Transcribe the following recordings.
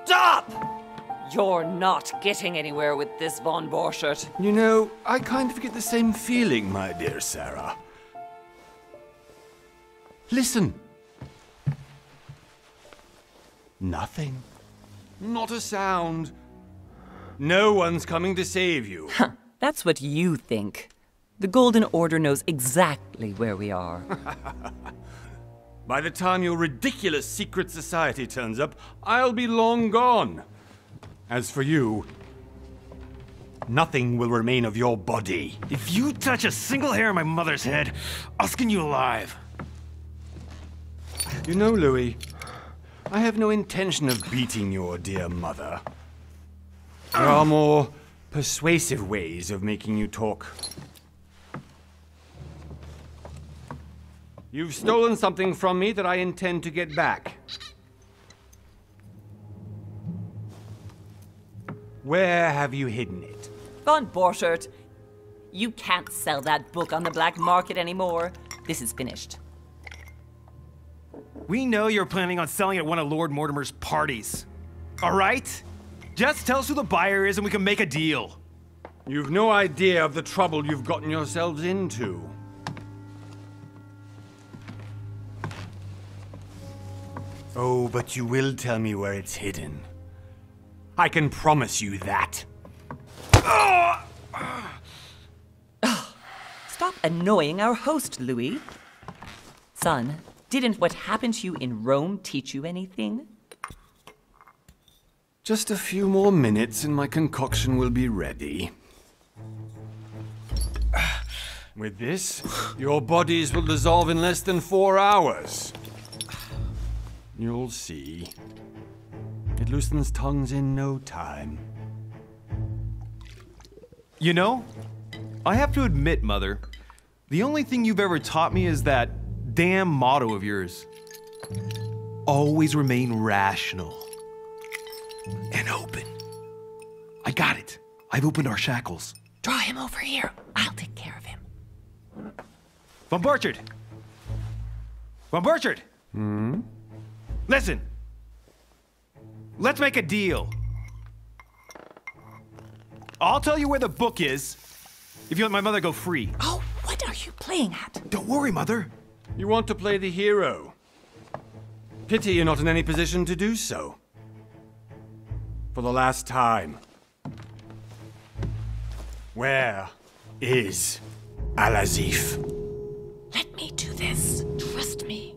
Stop! You're not getting anywhere with this, Von Borchert. You know, I kind of get the same feeling, my dear Sarah. Listen. Nothing. Not a sound. No one's coming to save you. That's what you think. The Golden Order knows exactly where we are. By the time your ridiculous secret society turns up, I'll be long gone. As for you, nothing will remain of your body. If you touch a single hair on my mother's head, I'll skin you alive. You know, Louis, I have no intention of beating your dear mother. There are more persuasive ways of making you talk. You've stolen something from me that I intend to get back. Where have you hidden it? Von Borchert, you can't sell that book on the black market anymore. This is finished. We know you're planning on selling at one of Lord Mortimer's parties. All right? Just tell us who the buyer is and we can make a deal. You've no idea of the trouble you've gotten yourselves into. Oh, but you will tell me where it's hidden. I can promise you that. Stop annoying our host, Louis. Son, didn't what happened to you in Rome teach you anything? Just a few more minutes and my concoction will be ready. With this, your bodies will dissolve in less than 4 hours. You'll see. It loosens tongues in no time. You know, I have to admit, Mother, the only thing you've ever taught me is that damn motto of yours. Always remain rational. And open. I got it. I've opened our shackles. Draw him over here. I'll take care of him. Von Borchert! Von Borchert! Listen. Let's make a deal. I'll tell you where the book is if you let my mother go free. Oh, what are you playing at? Don't worry, Mother. You want to play the hero. Pity you're not in any position to do so. For the last time. Where is Al-Azif? Let me do this. Trust me.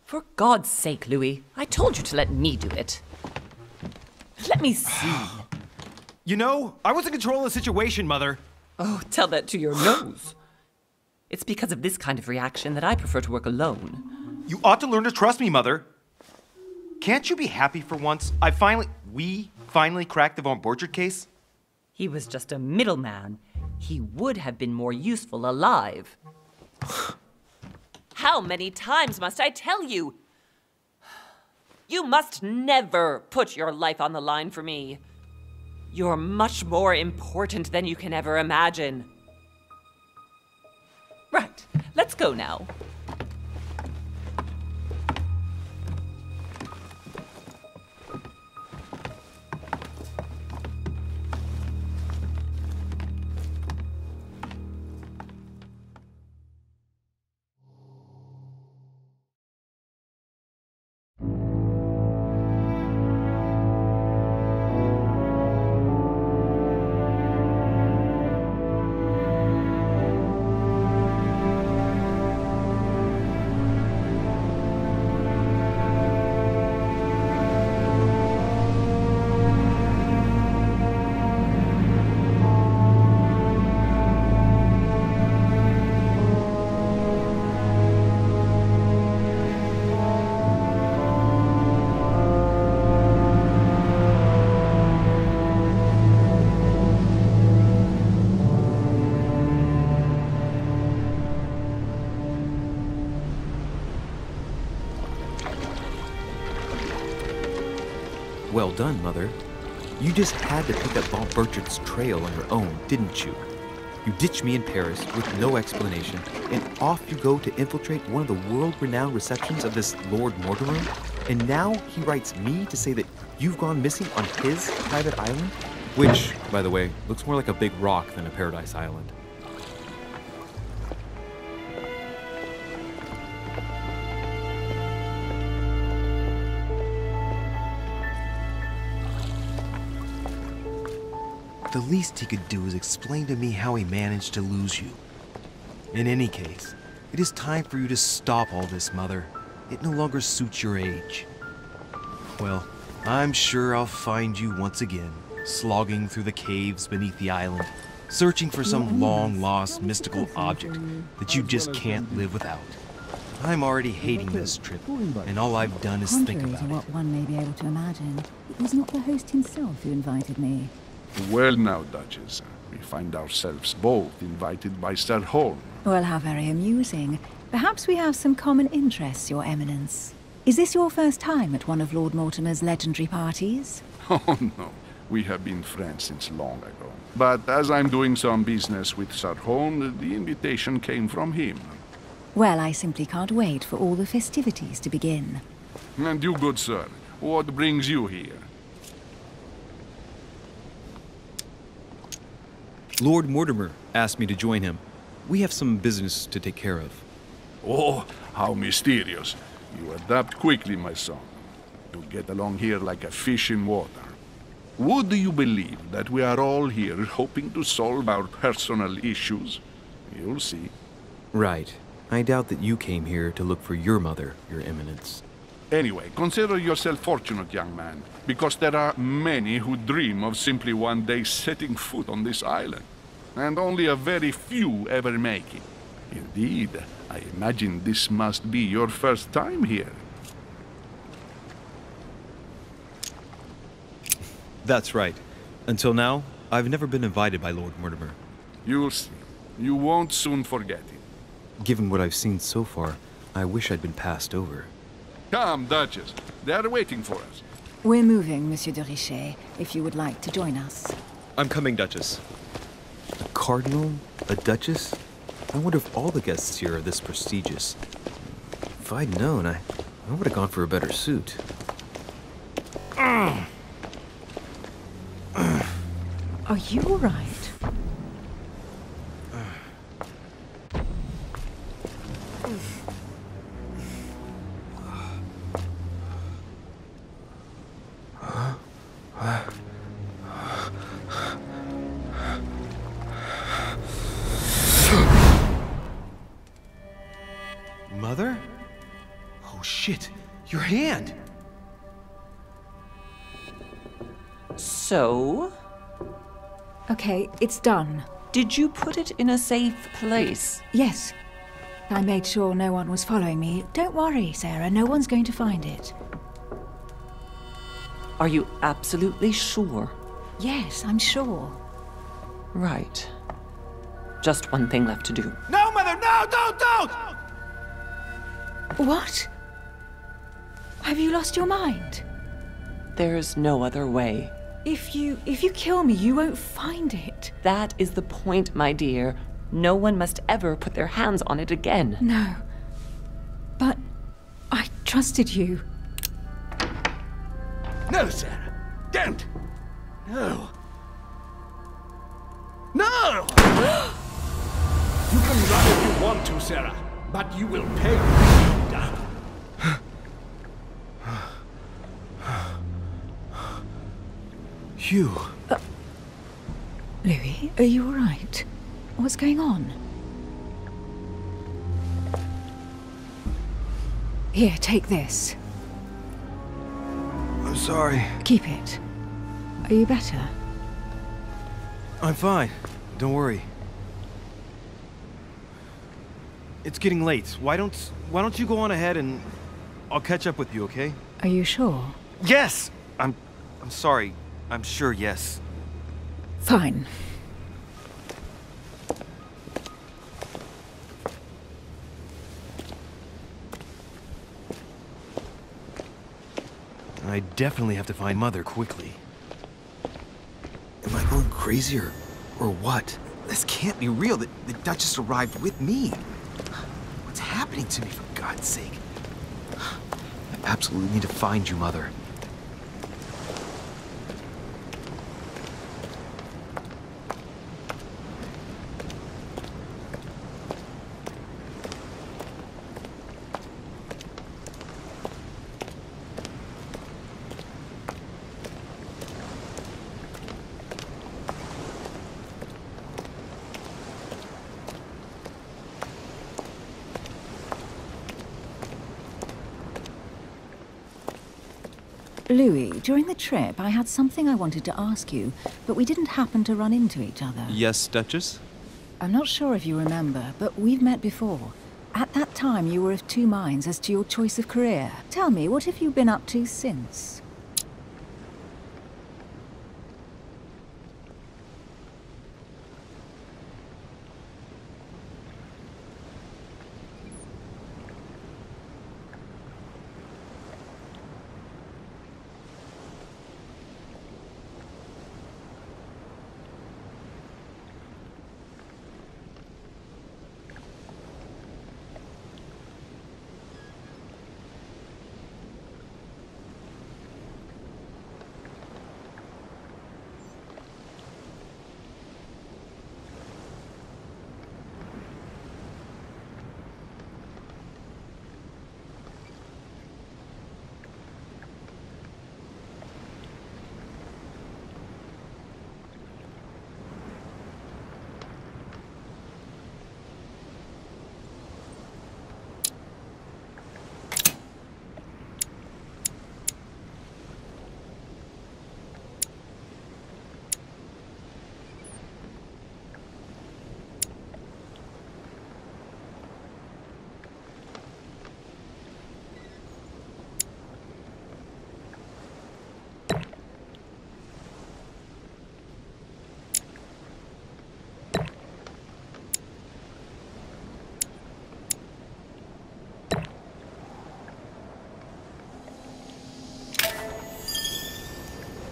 For God's sake, Louis, I told you to let me do it. Let me see. You know, I was in control of the situation, Mother. Oh, tell that to your nose. It's because of this kind of reaction that I prefer to work alone. You ought to learn to trust me, Mother. Can't you be happy for once? We finally cracked the Von Borchert case? He was just a middleman. He would have been more useful alive. How many times must I tell you? You must never put your life on the line for me. You're much more important than you can ever imagine. Right, let's go now. Well done, Mother. You just had to pick up Von Burchard's trail on your own, didn't you? You ditched me in Paris with no explanation, and off you go to infiltrate one of the world-renowned receptions of this Lord Mortimer? And now he writes me to say that you've gone missing on his private island? Which, by the way, looks more like a big rock than a paradise island. The least he could do is explain to me how he managed to lose you. In any case, it is time for you to stop all this, Mother. It no longer suits your age. Well, I'm sure I'll find you once again, slogging through the caves beneath the island, searching for some long-lost mystical object that you just can't live without. I'm already hating this trip, and all I've done is think Contrary about to it. what one may be able to imagine, it was not the host himself who invited me. Well now, Duchess, we find ourselves both invited by Sir Holm. Well, how very amusing. Perhaps we have some common interests, Your Eminence. Is this your first time at one of Lord Mortimer's legendary parties? Oh no, we have been friends since long ago. But as I'm doing some business with Sir Holm, the invitation came from him. Well, I simply can't wait for all the festivities to begin. And you, good sir, what brings you here? Lord Mortimer asked me to join him. We have some business to take care of. Oh, how mysterious. You adapt quickly, my son. You get along here like a fish in water. Would you believe that we are all here hoping to solve our personal issues? You'll see. Right. I doubt that you came here to look for your mother, Your Eminence. Anyway, consider yourself fortunate, young man, because there are many who dream of simply one day setting foot on this island, and only a very few ever make it. Indeed, I imagine this must be your first time here. That's right. Until now, I've never been invited by Lord Mortimer. You'll see. You won't soon forget it. Given what I've seen so far, I wish I'd been passed over. Come, Duchess. They are waiting for us. We're moving, Monsieur de Richet, if you would like to join us. I'm coming, Duchess. A cardinal? A duchess? I wonder if all the guests here are this prestigious. If I'd known, I would have gone for a better suit. Are you all right? Mother? Oh shit, your hand! So, Okay, it's done. did you put it in a safe place? Yes. I made sure no one was following me. Don't worry, Sarah, no one's going to find it. Are you absolutely sure? Yes, I'm sure. Right. Just one thing left to do. No, Mother, no, don't! What? Have you lost your mind? There's no other way. If you kill me, you won't find it. That is the point, my dear. No one must ever put their hands on it again. No. But I trusted you. No, Sarah. Don't. No. No! You can run if you want to, Sarah, but you will pay. Hugh. Louis, are you all right? What's going on? Here, take this. I'm sorry. Keep it. Are you better? I'm fine. Don't worry. It's getting late. Why don't you go on ahead and I'll catch up with you, okay? Are you sure? Yes! I'm sorry. I'm sure, yes. Fine. I I definitely have to find Mother quickly. Am I going crazy or what? This can't be real. The Duchess arrived with me. What's happening to me, for God's sake? I absolutely need to find you, Mother. Louis, during the trip, I had something I wanted to ask you, but we didn't happen to run into each other. Yes, Duchess? I'm not sure if you remember, but we've met before. At that time, you were of two minds as to your choice of career. Tell me, what have you been up to since?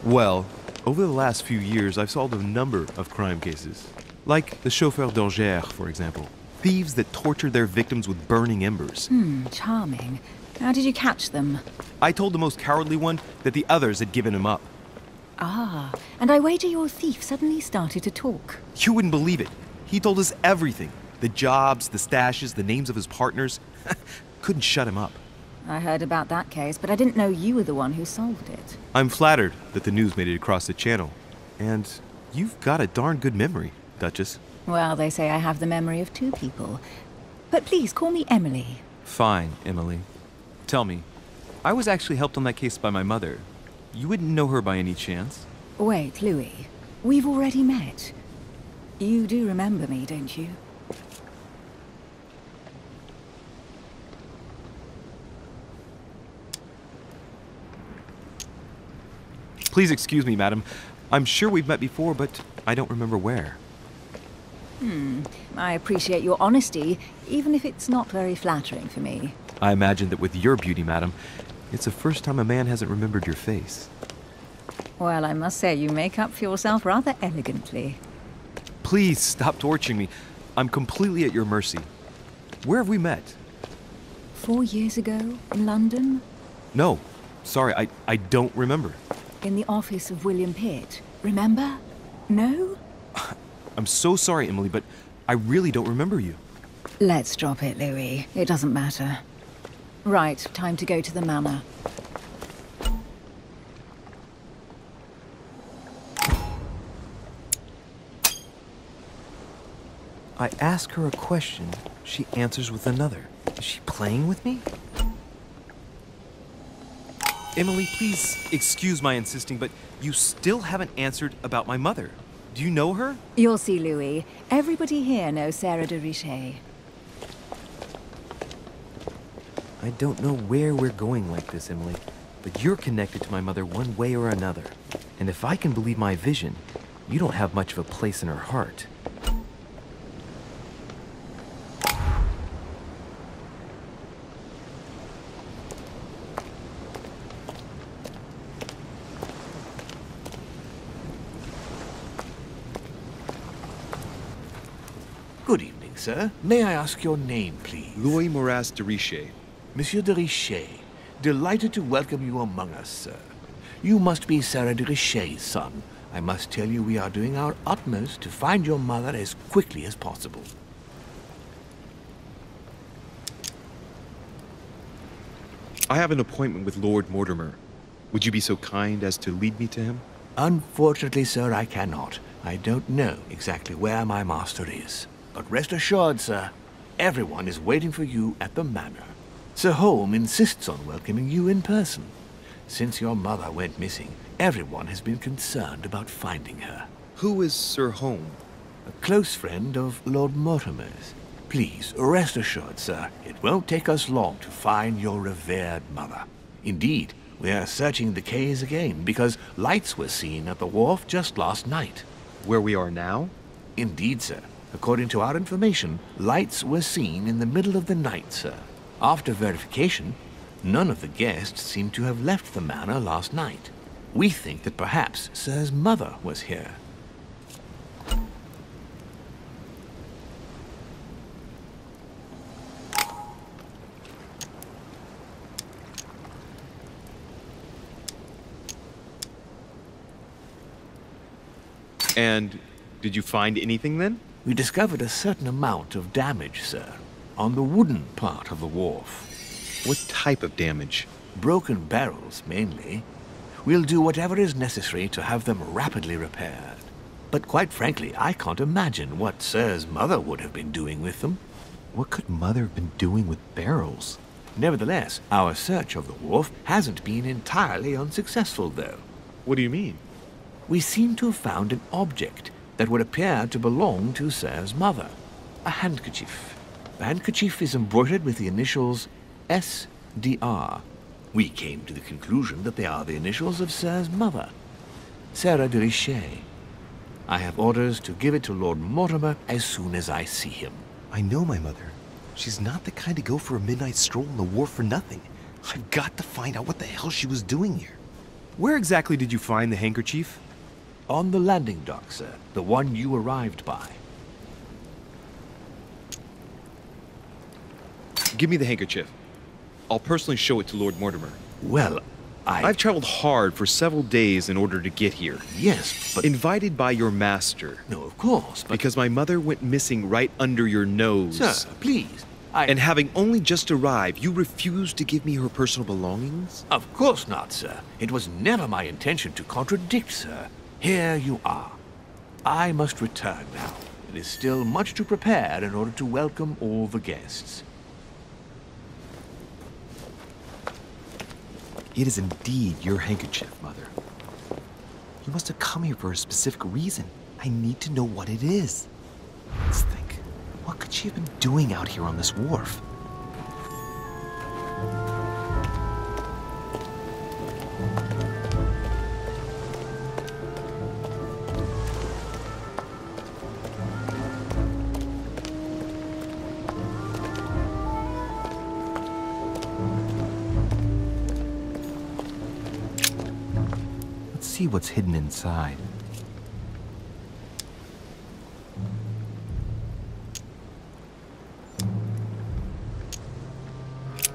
Well, over the last few years, I've solved a number of crime cases. Like the chauffeur d'Angers, for example. Thieves that tortured their victims with burning embers. Charming. How did you catch them? I told the most cowardly one that the others had given him up. Ah, and I wager your thief suddenly started to talk. You wouldn't believe it. He told us everything. The jobs, the stashes, the names of his partners. Couldn't shut him up. I heard about that case, but I didn't know you were the one who solved it. I'm flattered that the news made it across the channel. And you've got a darn good memory, Duchess. Well, they say I have the memory of two people. But please, call me Emily. Fine, Emily. Tell me, I was actually helped on that case by my mother. You wouldn't know her by any chance? Wait, Louis. We've already met. You do remember me, don't you? Please excuse me, madam. I'm sure we've met before, but I don't remember where. I appreciate your honesty, even if it's not very flattering for me. I imagine that with your beauty, madam, it's the first time a man hasn't remembered your face. Well, I must say you make up for yourself rather elegantly. Please stop torturing me. I'm completely at your mercy. Where have we met? 4 years ago, in London? No, sorry, I don't remember. In the office of William Pitt. Remember? No? I'm so sorry, Emily, but I really don't remember you. Let's drop it, Louis. It doesn't matter. Right, time to go to the manor. I ask her a question, she answers with another. Is she playing with me? Emily, please excuse my insisting, but you still haven't answered about my mother. Do you know her? You'll see, Louis. Everybody here knows Sarah de Richet. I don't know where we're going like this, Emily, but you're connected to my mother one way or another. And if I can believe my vision, you don't have much of a place in her heart. sir. May I ask your name, please? Louis Moras de Richer. Monsieur de Richer, delighted to welcome you among us, sir. You must be Sarah de Richer's son. I must tell you we are doing our utmost to find your mother as quickly as possible. I have an appointment with Lord Mortimer. Would you be so kind as to lead me to him? Unfortunately, sir, I cannot. I don't know exactly where my master is. But rest assured, sir, everyone is waiting for you at the manor. Sir Holm insists on welcoming you in person. Since your mother went missing, everyone has been concerned about finding her. Who is Sir Holm? A close friend of Lord Mortimer's. Please, rest assured, sir, it won't take us long to find your revered mother. Indeed, we are searching the quays again because lights were seen at the wharf just last night. Where we are now? Indeed, sir. According to our information, lights were seen in the middle of the night, sir. After verification, none of the guests seem to have left the manor last night. We think that perhaps Sir's mother was here. And did you find anything then? We discovered a certain amount of damage, sir, on the wooden part of the wharf. What type of damage? Broken barrels, mainly. We'll do whatever is necessary to have them rapidly repaired. But quite frankly, I can't imagine what Sir's mother would have been doing with them. What could Mother have been doing with barrels? Nevertheless, our search of the wharf hasn't been entirely unsuccessful, though. What do you mean? We seem to have found an object that would appear to belong to Sir's mother. A handkerchief. The handkerchief is embroidered with the initials S.D.R. We came to the conclusion that they are the initials of Sir's mother, Sarah de Richer. I have orders to give it to Lord Mortimer as soon as I see him. I know my mother. She's not the kind to go for a midnight stroll on the wharf for nothing. I've got to find out what the hell she was doing here. Where exactly did you find the handkerchief? On the landing dock, sir. The one you arrived by. Give me the handkerchief. I'll personally show it to Lord Mortimer. Well, I've traveled hard for several days in order to get here. Yes, but... Invited by your master. No, of course, but... Because my mother went missing right under your nose. Sir, please, And having only just arrived, you refused to give me her personal belongings? Of course not, sir. It was never my intention to contradict, sir. Here you are. I must return now. It is still much to prepare in order to welcome all the guests. It is indeed your handkerchief, Mother. You must have come here for a specific reason. I need to know what it is. Let's think. What could she have been doing out here on this wharf? See what's hidden inside.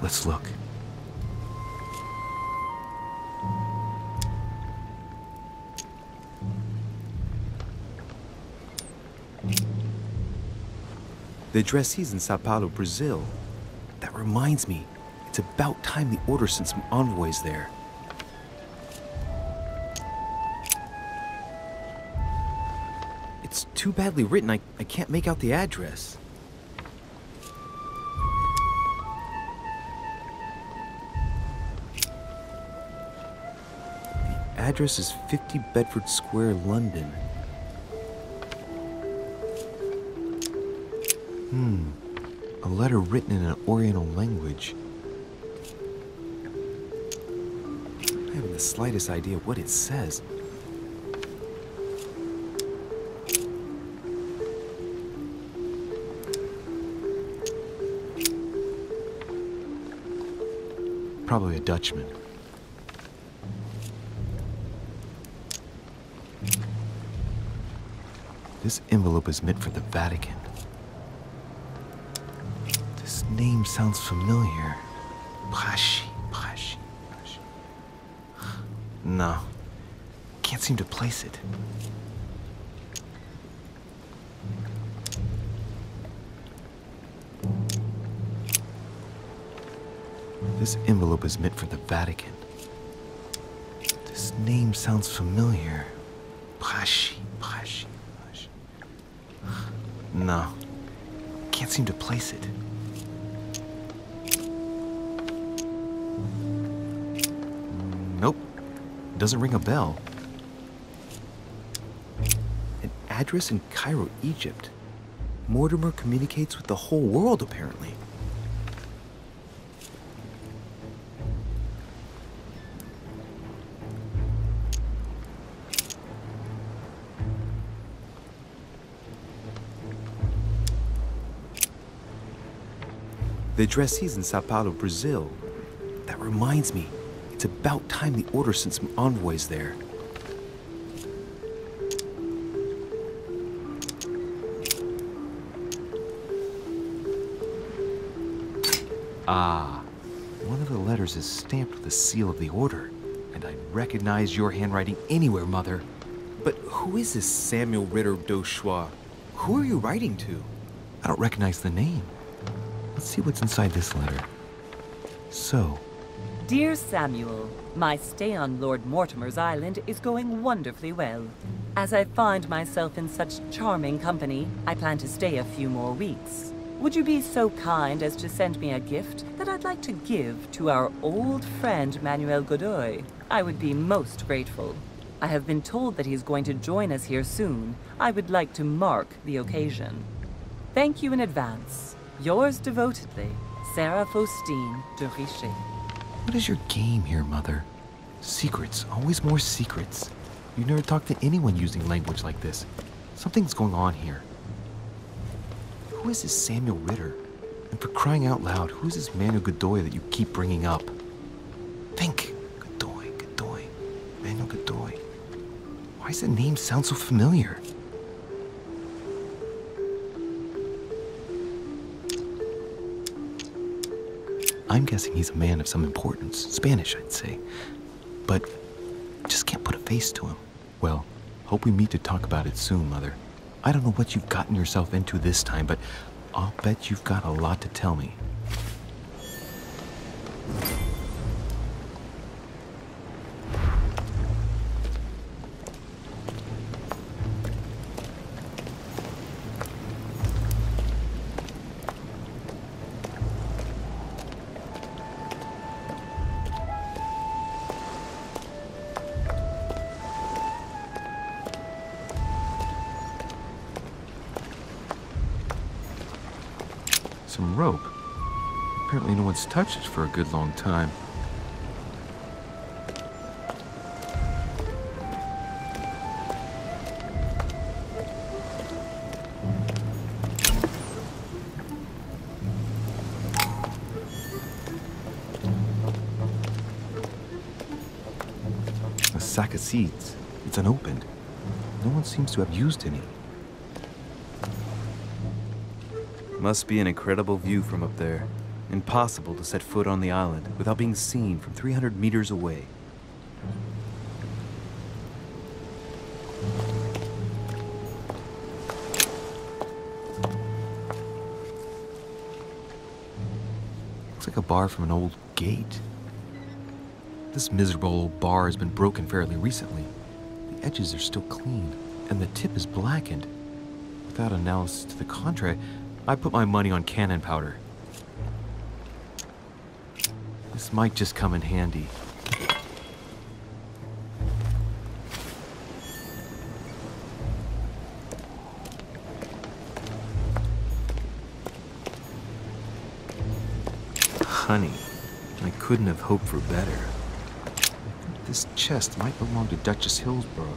Let's look. The addressee's in Sao Paulo, Brazil. That reminds me, it's about time the order sent some envoys there. It's too badly written, I can't make out the address. The address is 50 Bedford Square, London. A letter written in an Oriental language. I haven't the slightest idea what it says. Probably a Dutchman. This envelope is meant for the Vatican. name sounds familiar. Pashi. No. Can't seem to place it. This envelope is meant for the Vatican. This name sounds familiar. Pashi. No. Can't seem to place it. Nope. Doesn't ring a bell. An address in Cairo, Egypt. Mortimer communicates with the whole world, apparently. The addressee's in Sao Paulo, Brazil. That reminds me, it's about time the Order sent some envoys there. Ah, one of the letters is stamped with the seal of the Order, and I recognize your handwriting anywhere, Mother. But who is this Samuel Ritter d'Auchois? Who are you writing to? I don't recognize the name. Let's see what's inside this letter. So, Dear Samuel, my stay on Lord Mortimer's island is going wonderfully well. As I find myself in such charming company, I plan to stay a few more weeks. Would you be so kind as to send me a gift that I'd like to give to our old friend Manuel Godoy? I would be most grateful. I have been told that he's going to join us here soon. I would like to mark the occasion. Thank you in advance. Yours devotedly, Sarah Faustine de Richer. what is your game here, Mother? Secrets, always more secrets. You never talk to anyone using language like this. Something's going on here. Who is this Samuel Ritter? And for crying out loud, who is this Manuel Godoy that you keep bringing up? Think. Godoy. Manuel Godoy. Why does that name sound so familiar? I'm guessing he's a man of some importance. Spanish, I'd say. But just can't put a face to him. Well, hope we meet to talk about it soon, Mother. I don't know what you've gotten yourself into this time, but I'll bet you've got a lot to tell me. Some rope. Apparently no one's touched it for a good long time. A sack of seeds. It's unopened. No one seems to have used any. Must be an incredible view from up there. Impossible to set foot on the island without being seen from 300 meters away. Looks like a bar from an old gate. This miserable old bar has been broken fairly recently. The edges are still clean, and the tip is blackened. Without analysis to the contrary, I put my money on cannon powder. This might just come in handy. Honey, I couldn't have hoped for better. I think this chest might belong to Duchess Hillsborough.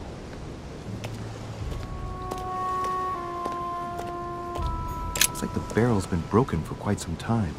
Like the barrel's been broken for quite some time.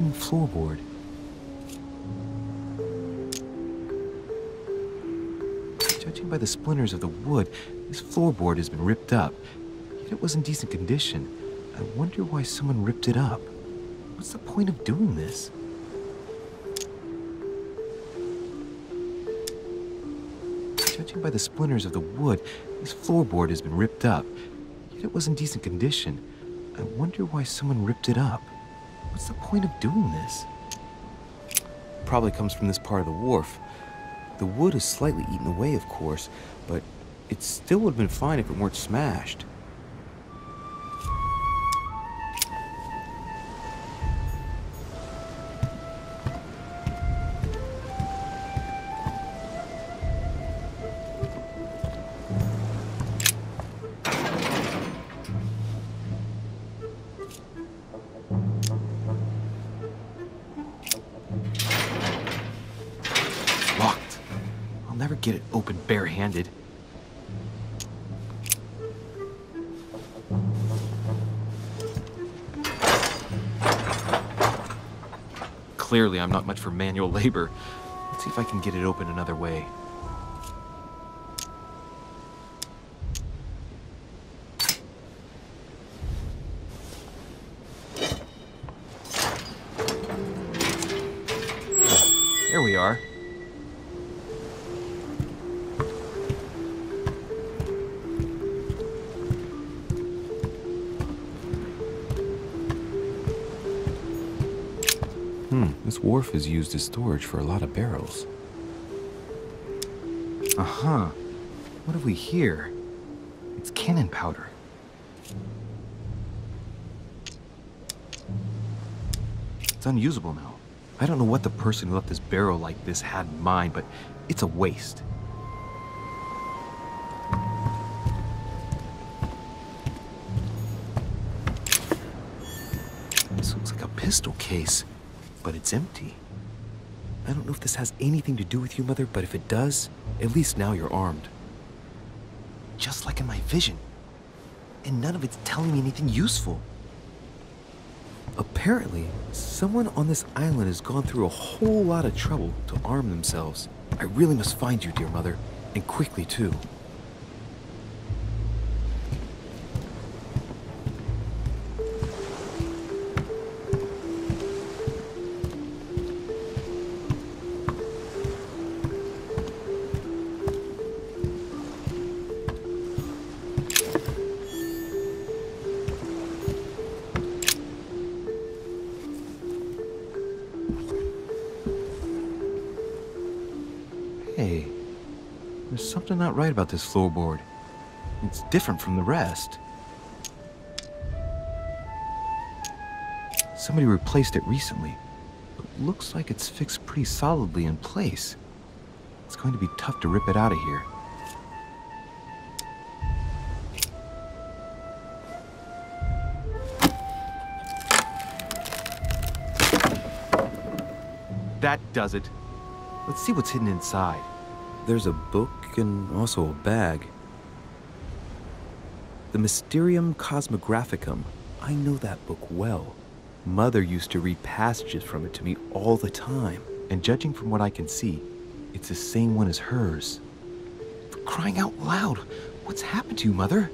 wooden floorboard. Judging by the splinters of the wood, this floorboard has been ripped up. Yet it was in decent condition. I wonder why someone ripped it up. What's the point of doing this? Judging by the splinters of the wood, this floorboard has been ripped up. Yet it was in decent condition. I wonder why someone ripped it up. What's the point of doing this? Probably comes from this part of the wharf. The wood is slightly eaten away, of course, but it still would have been fine if it weren't smashed. Locked. I'll never get it open barehanded. Clearly, I'm not much for manual labor. Let's see if I can get it open another way. There we are. This wharf is used as storage for a lot of barrels. Uh-huh. What have we here? It's cannon powder. It's unusable now. I don't know what the person who left this barrel like this had in mind, but it's a waste. This looks like a pistol case, but it's empty. I don't know if this has anything to do with you, Mother, but if it does, at least now you're armed. Just like in my vision. And none of it's telling me anything useful. Apparently, someone on this island has gone through a whole lot of trouble to arm themselves. I really must find you, dear Mother, and quickly too. Hey, there's something not right about this floorboard. It's different from the rest. Somebody replaced it recently, but looks like it's fixed pretty solidly in place. It's going to be tough to rip it out of here. That does it. Let's see what's hidden inside. There's a book and also a bag. The Mysterium Cosmographicum. I know that book well. Mother used to read passages from it to me all the time. And judging from what I can see, it's the same one as hers. For crying out loud, what's happened to you, Mother?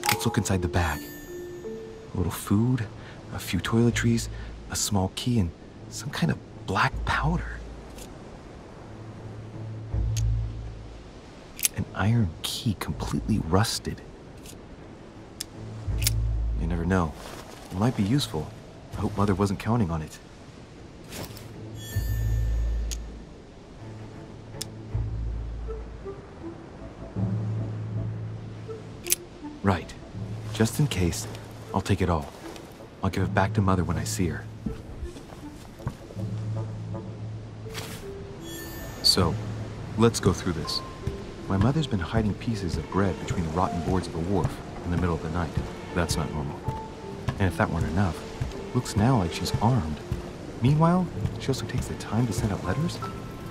Let's look inside the bag. A little food, a few toiletries, a small key, and some kind of black powder. An iron key completely rusted. You never know. It might be useful. I hope Mother wasn't counting on it. Right. Just in case, I'll take it all. I'll give it back to Mother when I see her. So, let's go through this. My mother's been hiding pieces of bread between the rotten boards of the wharf in the middle of the night. That's not normal. And if that weren't enough, looks now like she's armed. Meanwhile, she also takes the time to send out letters,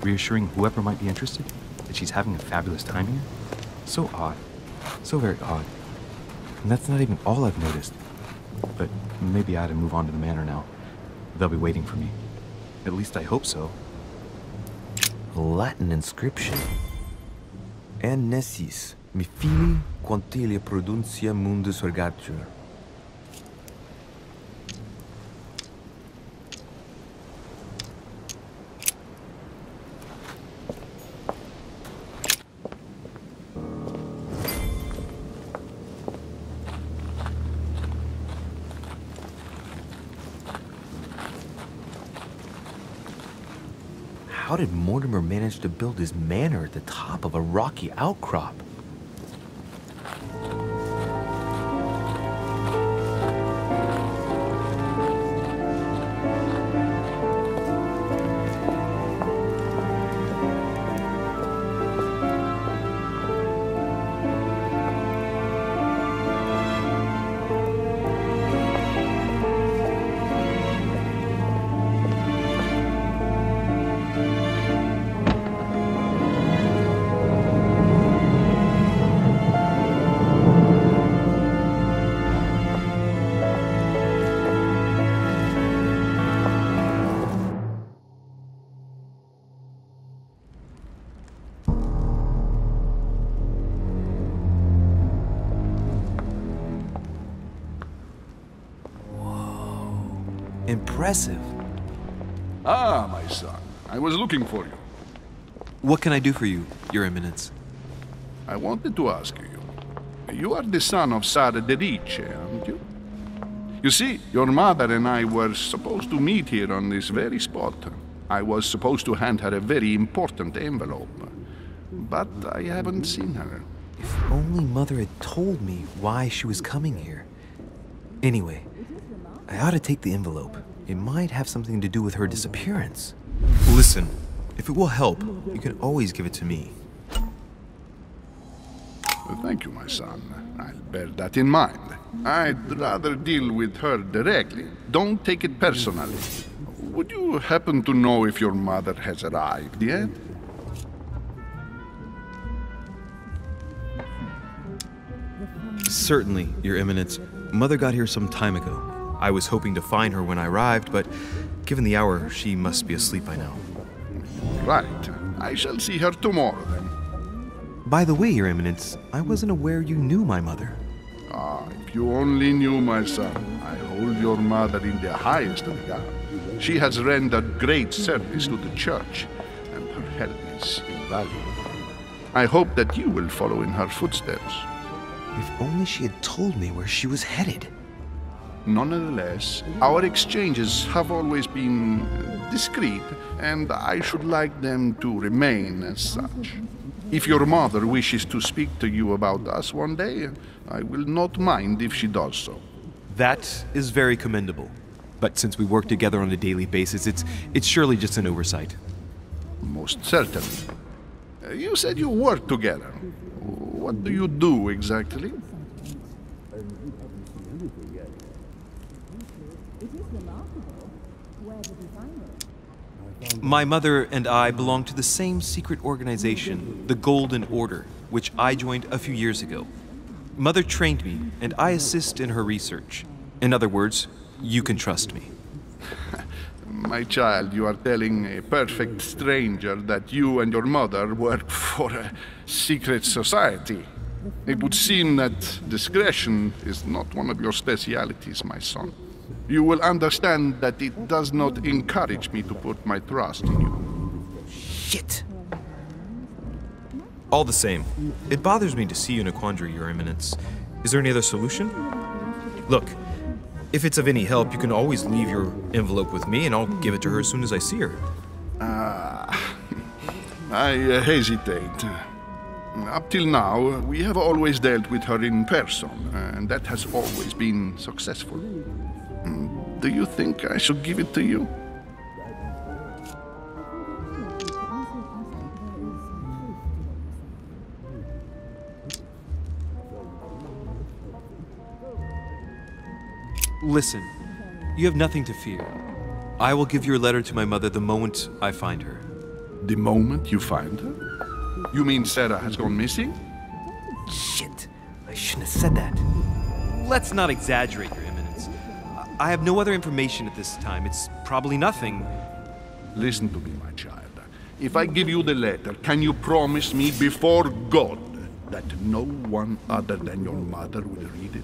reassuring whoever might be interested that she's having a fabulous time here. So odd. So very odd. And that's not even all I've noticed. But maybe I ought to move on to the manor now. They'll be waiting for me. At least I hope so. A Latin inscription. En nessis, mi fili quantilia produncia mundus ergatur. How did Mortimer manage to build his manor at the top of a rocky outcrop? Impressive. Ah, my son. I was looking for you. What can I do for you, Your Eminence? I wanted to ask you. You are the son of Sara de Riche, aren't you? You see, your mother and I were supposed to meet here on this very spot. I was supposed to hand her a very important envelope. But I haven't seen her. If only Mother had told me why she was coming here. Anyway, I ought to take the envelope. It might have something to do with her disappearance. Listen, if it will help, you can always give it to me. Thank you, my son. I'll bear that in mind. I'd rather deal with her directly. Don't take it personally. Would you happen to know if your mother has arrived yet? Certainly, Your Eminence. Mother got here some time ago. I was hoping to find her when I arrived, but given the hour, she must be asleep by now. Right. I shall see her tomorrow, then. By the way, Your Eminence, I wasn't aware you knew my mother. Ah, if you only knew, my son. I hold your mother in the highest regard. She has rendered great service to the church, and her help is invaluable. I hope that you will follow in her footsteps. If only she had told me where she was headed. Nonetheless, our exchanges have always been discreet, and I should like them to remain as such. If your mother wishes to speak to you about us one day, I will not mind if she does so. That is very commendable. But since we work together on a daily basis, it's surely just an oversight. Most certainly. You said you work together. What do you do exactly? My mother and I belong to the same secret organization, the Golden Order, which I joined a few years ago. Mother trained me, and I assist in her research. In other words, you can trust me. My child, you are telling a perfect stranger that you and your mother work for a secret society. It would seem that discretion is not one of your specialities, my son. You will understand that it does not encourage me to put my trust in you. Shit! All the same, it bothers me to see you in a quandary, Your Eminence. Is there any other solution? Look, if it's of any help, you can always leave your envelope with me and I'll give it to her as soon as I see her. I hesitate. Up till now, we have always dealt with her in person, and that has always been successful. Do you think I should give it to you? Listen, you have nothing to fear. I will give your letter to my mother the moment I find her. The moment you find her? You mean Sarah has gone missing? Shit. I shouldn't have said that. Let's not exaggerate, Your Eminence. I have no other information at this time. It's probably nothing. Listen to me, my child. If I give you the letter, can you promise me before God that no one other than your mother will read it?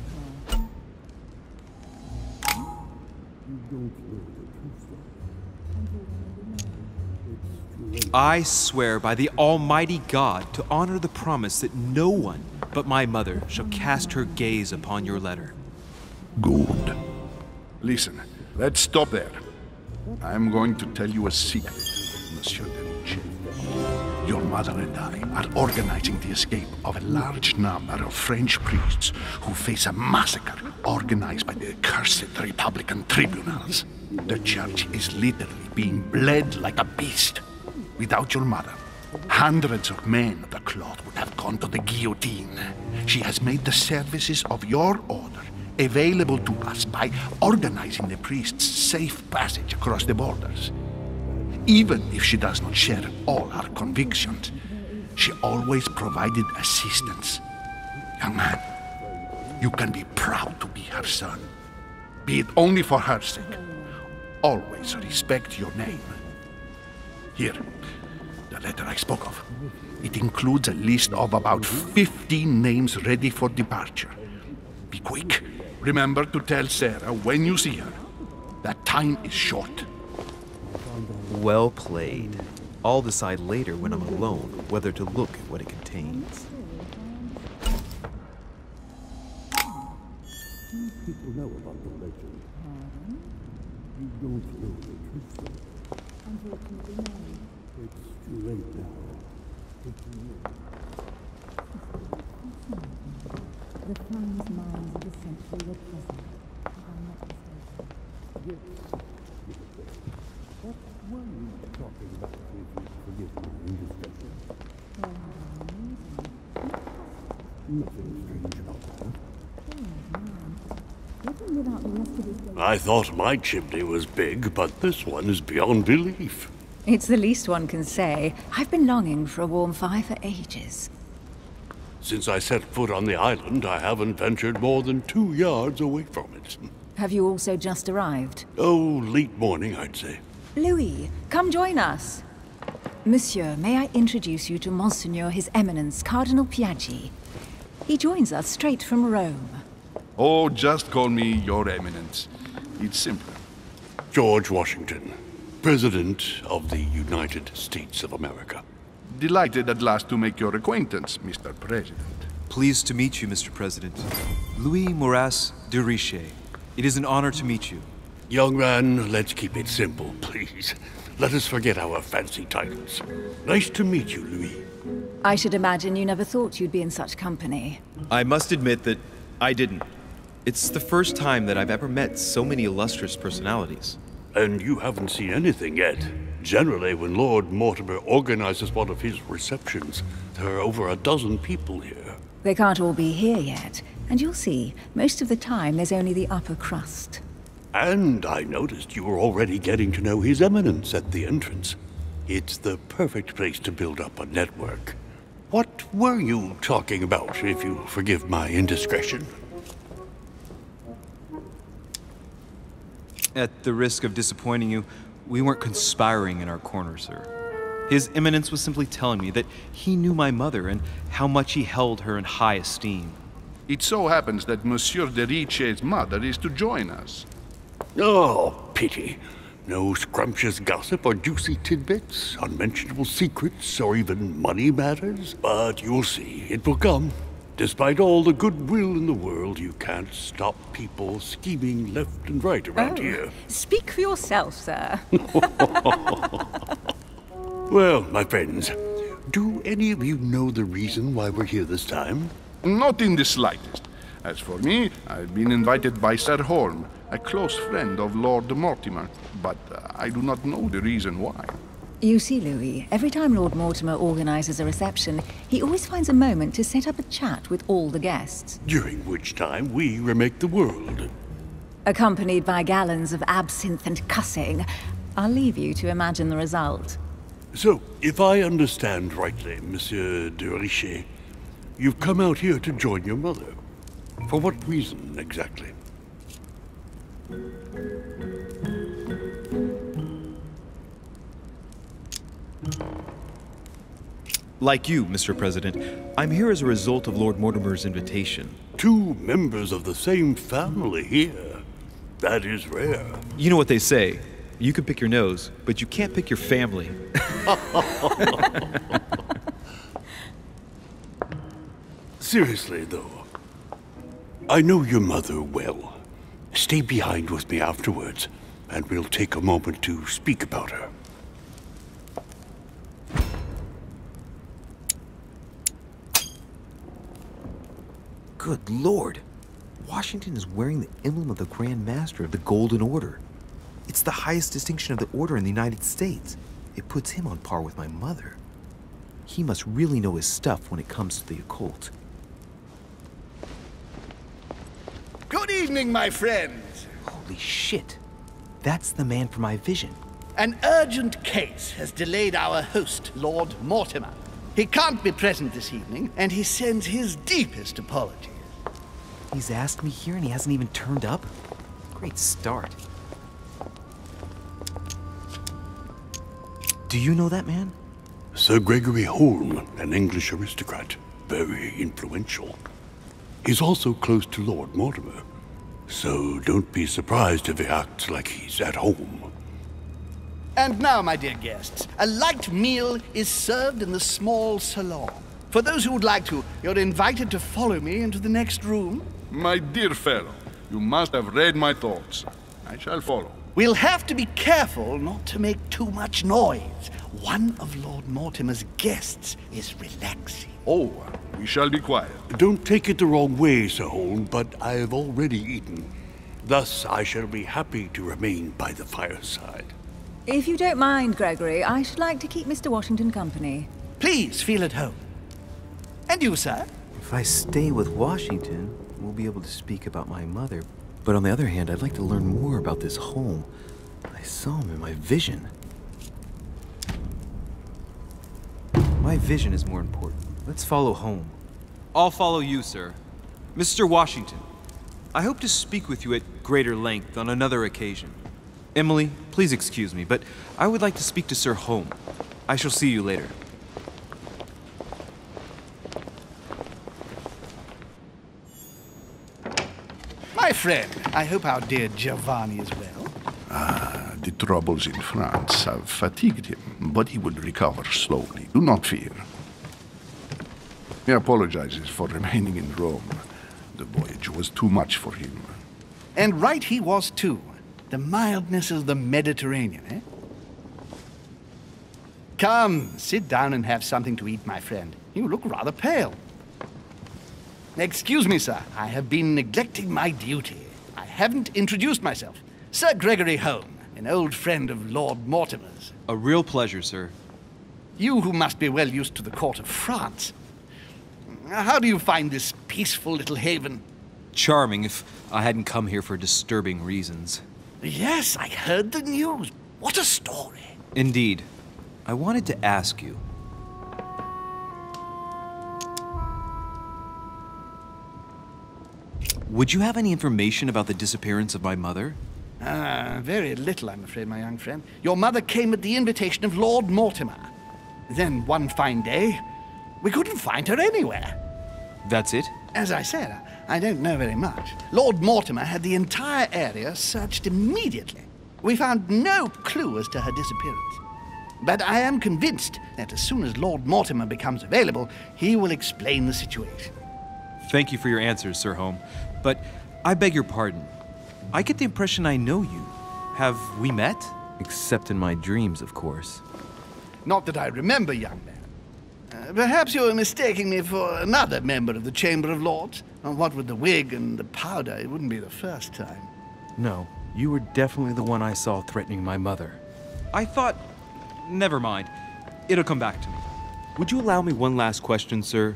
I swear by the Almighty God to honor the promise that no one but my mother shall cast her gaze upon your letter. Good. Listen, let's stop there. I'm going to tell you a secret, Monsieur Derice. Your mother and I are organizing the escape of a large number of French priests who face a massacre organized by the accursed Republican tribunals. The church is literally being bled like a beast. Without your mother, hundreds of men of the cloth would have gone to the guillotine. She has made the services of your order available to us by organizing the priests' safe passage across the borders. Even if she does not share all our convictions, she always provided assistance. Young man, you can be proud to be her son. Be it only for her sake. Always respect your name. Here, the letter I spoke of. It includes a list of about 15 names ready for departure. Be quick. Remember to tell Sarah when you see her that time is short. Well played. I'll decide later when I'm alone whether to look at what it contains. People know about the legend. You don't know the truth. Unfortunately, no. It's too late now. The Crown's minds of the century were present, if I'm not mistaken. What were you talking about, if you forgive my indiscretion? Nothing strange about that. I thought my chimney was big, but this one is beyond belief. It's the least one can say. I've been longing for a warm fire for ages. Since I set foot on the island, I haven't ventured more than 2 yards away from it. Have you also just arrived? Oh, late morning, I'd say. Louis, come join us. Monsieur, may I introduce you to Monseigneur His Eminence, Cardinal Piaggi. He joins us straight from Rome. Oh, just call me Your Eminence. It's simple. George Washington, President of the United States of America. Delighted at last to make your acquaintance, Mr. President. Pleased to meet you, Mr. President. Louis Moras de Riche. It is an honor to meet you. Young man, let's keep it simple, please. Let us forget our fancy titles. Nice to meet you, Louis. I should imagine you never thought you'd be in such company. I must admit that I didn't. It's the first time that I've ever met so many illustrious personalities. And you haven't seen anything yet. Generally, when Lord Mortimer organizes one of his receptions, there are over a dozen people here. They can't all be here yet, and you'll see, most of the time there's only the upper crust. And I noticed you were already getting to know His Eminence at the entrance. It's the perfect place to build up a network. What were you talking about, if you forgive my indiscretion? At the risk of disappointing you, we weren't conspiring in our corner, sir. His Eminence was simply telling me that he knew my mother and how much he held her in high esteem. It so happens that Monsieur de Riche's mother is to join us. Oh, pity. No scrumptious gossip or juicy tidbits, unmentionable secrets, or even money matters. But you'll see, it will come. Despite all the goodwill in the world, you can't stop people scheming left and right around here. Speak for yourself, sir. Well, my friends, do any of you know the reason why we're here this time? Not in the slightest. As for me, I've been invited by Sir Holm, a close friend of Lord Mortimer, but I do not know the reason why. You see, Louis, every time Lord Mortimer organizes a reception, he always finds a moment to set up a chat with all the guests. During which time we remake the world. accompanied by gallons of absinthe and cussing. I'll leave you to imagine the result. So, if I understand rightly, Monsieur de Richet, you've come out here to join your mother. For what reason, exactly? Like you, Mr. President, I'm here as a result of Lord Mortimer's invitation. 2 members of the same family here. That is rare. You know what they say. You can pick your nose, but you can't pick your family. Seriously, though, I know your mother well. Stay behind with me afterwards, and we'll take a moment to speak about her. Good Lord! Washington is wearing the emblem of the Grand Master of the Golden Order. It's the highest distinction of the Order in the United States. It puts him on par with my mother. He must really know his stuff when it comes to the occult. Good evening, my friends. Holy shit. That's the man for my vision. An urgent case has delayed our host, Lord Mortimer. He can't be present this evening, and he sends his deepest apologies. He's asked me here and he hasn't even turned up? Great start. Do you know that man? Sir Gregory Holm, an English aristocrat, very influential. He's also close to Lord Mortimer, so don't be surprised if he acts like he's at home. And now, my dear guests, a light meal is served in the small salon. For those who would like to, you're invited to follow me into the next room. My dear fellow, you must have read my thoughts. I shall follow. We'll have to be careful not to make too much noise. One of Lord Mortimer's guests is relaxing. Oh, we shall be quiet. Don't take it the wrong way, Sir Holm, but I have already eaten. Thus, I shall be happy to remain by the fireside. If you don't mind, Gregory, I should like to keep Mr. Washington company. Please feel at home. And you, sir? If I stay with Washington, we'll be able to speak about my mother. But on the other hand, I'd like to learn more about this home. I saw him in my vision. My vision is more important. Let's follow home. I'll follow you, sir. Mr. Washington, I hope to speak with you at greater length on another occasion. Emily, please excuse me, but I would like to speak to Sir Holm. I shall see you later. My friend, I hope our dear Giovanni is well. The troubles in France have fatigued him, but he will recover slowly. Do not fear. He apologizes for remaining in Rome. The voyage was too much for him. And right he was, too. The mildness of the Mediterranean, eh? Come, sit down and have something to eat, my friend. You look rather pale. Excuse me, sir. I have been neglecting my duty. I haven't introduced myself. Sir Gregory Holm, an old friend of Lord Mortimer's. A real pleasure, sir. You who must be well used to the court of France. How do you find this peaceful little haven? Charming if I hadn't come here for disturbing reasons. Yes, I heard the news. What a story. Indeed. I wanted to ask you. Would you have any information about the disappearance of my mother? Very little, I'm afraid, my young friend. Your mother came at the invitation of Lord Mortimer. Then, one fine day, we couldn't find her anywhere. That's it? As I said, I don't know very much. Lord Mortimer had the entire area searched immediately. We found no clue as to her disappearance. But I am convinced that as soon as Lord Mortimer becomes available, he will explain the situation. Thank you for your answers, Sir Holm. But I beg your pardon. I get the impression I know you. Have we met? Except in my dreams, of course. Not that I remember, young man. Perhaps you are mistaking me for another member of the Chamber of Lords. What with the wig and the powder, it wouldn't be the first time. No, you were definitely the one I saw threatening my mother. I thought... Never mind. It'll come back to me. Would you allow me one last question, sir?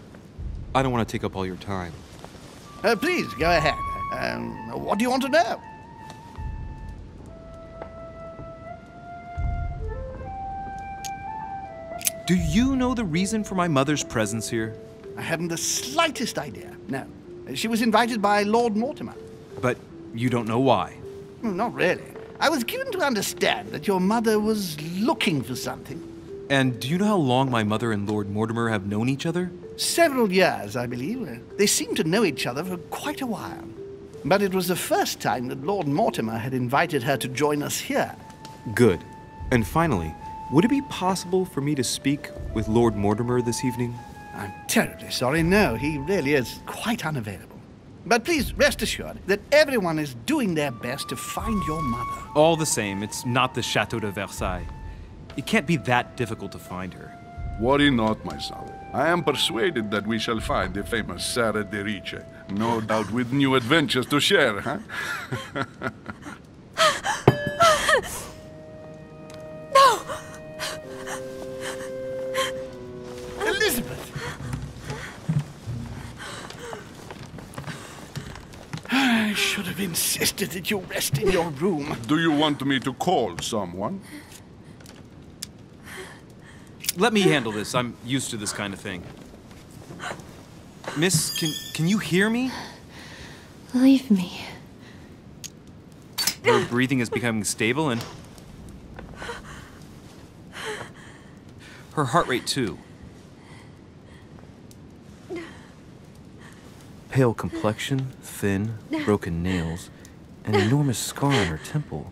I don't want to take up all your time. Please, go ahead. What do you want to know? Do you know the reason for my mother's presence here? I haven't the slightest idea, no. She was invited by Lord Mortimer. But you don't know why? Not really. I was given to understand that your mother was looking for something. And do you know how long my mother and Lord Mortimer have known each other? Several years, I believe. They seemed to know each other for quite a while. But it was the first time that Lord Mortimer had invited her to join us here. Good. And finally, would it be possible for me to speak with Lord Mortimer this evening? I'm terribly sorry, no. He really is quite unavailable. But please rest assured that everyone is doing their best to find your mother. All the same, it's not the Chateau de Versailles. It can't be that difficult to find her. Worry not, my son. I am persuaded that we shall find the famous Sarah de Riche. No doubt with new adventures to share, huh? No! Elizabeth! I should have insisted that you rest in your room. Do you want me to call someone? Let me handle this. I'm used to this kind of thing. Miss, can you hear me? Leave me. Her breathing is becoming stable and her heart rate too. Pale complexion, thin, broken nails, an enormous scar on her temple,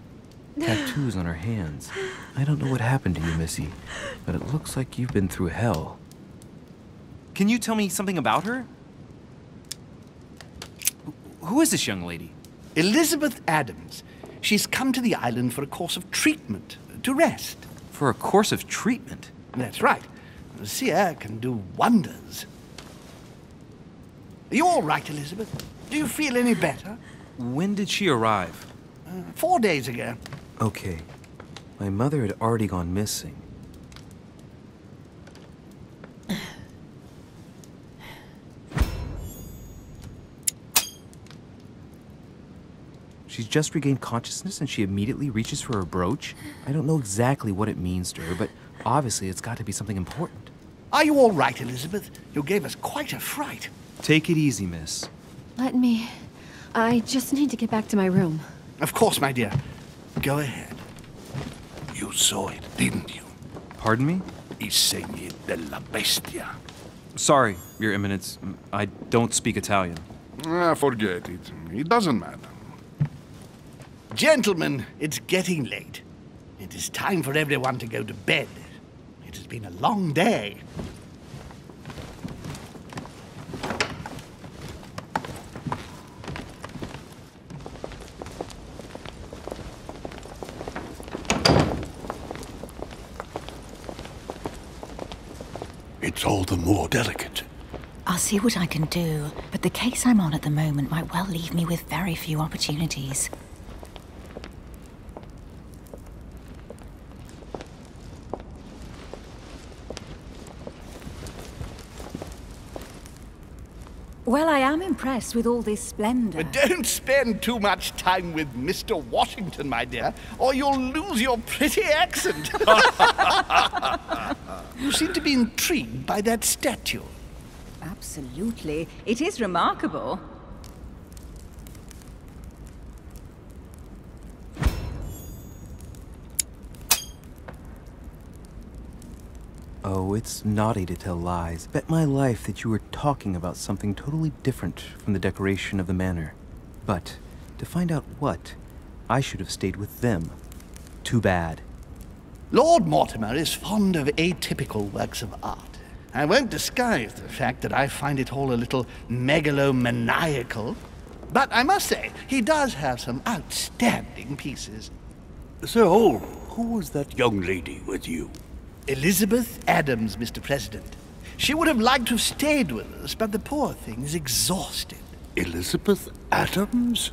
tattoos on her hands. I don't know what happened to you, Missy, but it looks like you've been through hell. Can you tell me something about her? Who is this young lady? Elizabeth Adams. She's come to the island for a course of treatment, to rest. For a course of treatment? That's right. Seer can do wonders. Are you all right, Elizabeth? Do you feel any better? When did she arrive? 4 days ago. Okay. My mother had already gone missing. She's just regained consciousness and she immediately reaches for her brooch. I don't know exactly what it means to her, but obviously it's got to be something important. Are you all right, Elizabeth? You gave us quite a fright. Take it easy, miss. Let me... I just need to get back to my room. Of course, my dear. Go ahead. You saw it, didn't you? Pardon me? I segni della bestia. Sorry, Your Eminence. I don't speak Italian. Forget it. It doesn't matter. Gentlemen, it's getting late. It is time for everyone to go to bed. It has been a long day. It's all the more delicate. I'll see what I can do, but the case I'm on at the moment might well leave me with very few opportunities. Well, I am impressed with all this splendor. Don't spend too much time with Mr. Washington, my dear, or you'll lose your pretty accent. You seem to be intrigued by that statue. Absolutely. It is remarkable. Oh, it's naughty to tell lies. Bet my life that you were talking about something totally different from the decoration of the manor. But to find out what, I should have stayed with them. Too bad. Lord Mortimer is fond of atypical works of art. I won't disguise the fact that I find it all a little megalomaniacal. But I must say, he does have some outstanding pieces. So, who was that young lady with you? Elizabeth Adams, Mr. President. She would have liked to have stayed with us, but the poor thing is exhausted. Elizabeth Adams?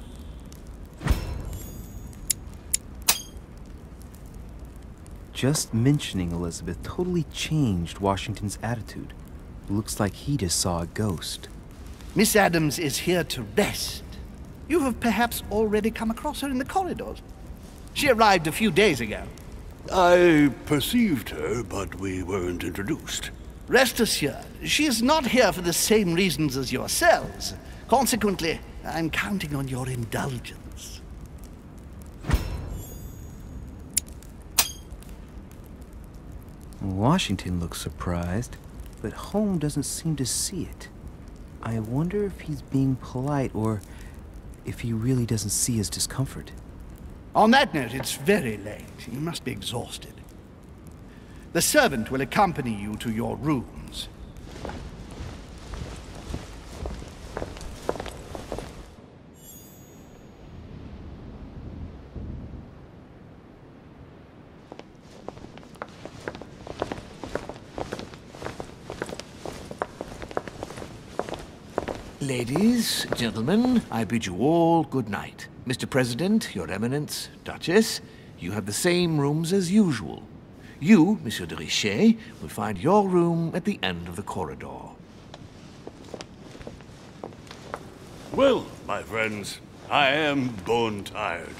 Just mentioning Elizabeth totally changed Washington's attitude. Looks like he just saw a ghost. Miss Adams is here to rest. You have perhaps already come across her in the corridors. She arrived a few days ago. I perceived her, but we weren't introduced. Rest assured, she is not here for the same reasons as yourselves. Consequently, I'm counting on your indulgence. Washington looks surprised, but Holmes doesn't seem to see it. I wonder if he's being polite or if he really doesn't see his discomfort. On that note, it's very late. You must be exhausted. The servant will accompany you to your rooms. Ladies, gentlemen, I bid you all good night. Mr. President, Your Eminence, Duchess, you have the same rooms as usual. You, Monsieur de Richet, will find your room at the end of the corridor. Well, my friends, I am bone tired.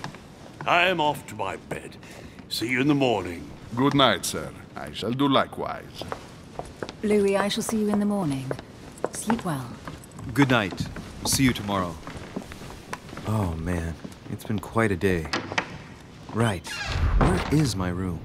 I am off to my bed. See you in the morning. Good night, sir. I shall do likewise. Louis, I shall see you in the morning. Sleep well. Good night. See you tomorrow. Oh man, it's been quite a day. Right, where is my room?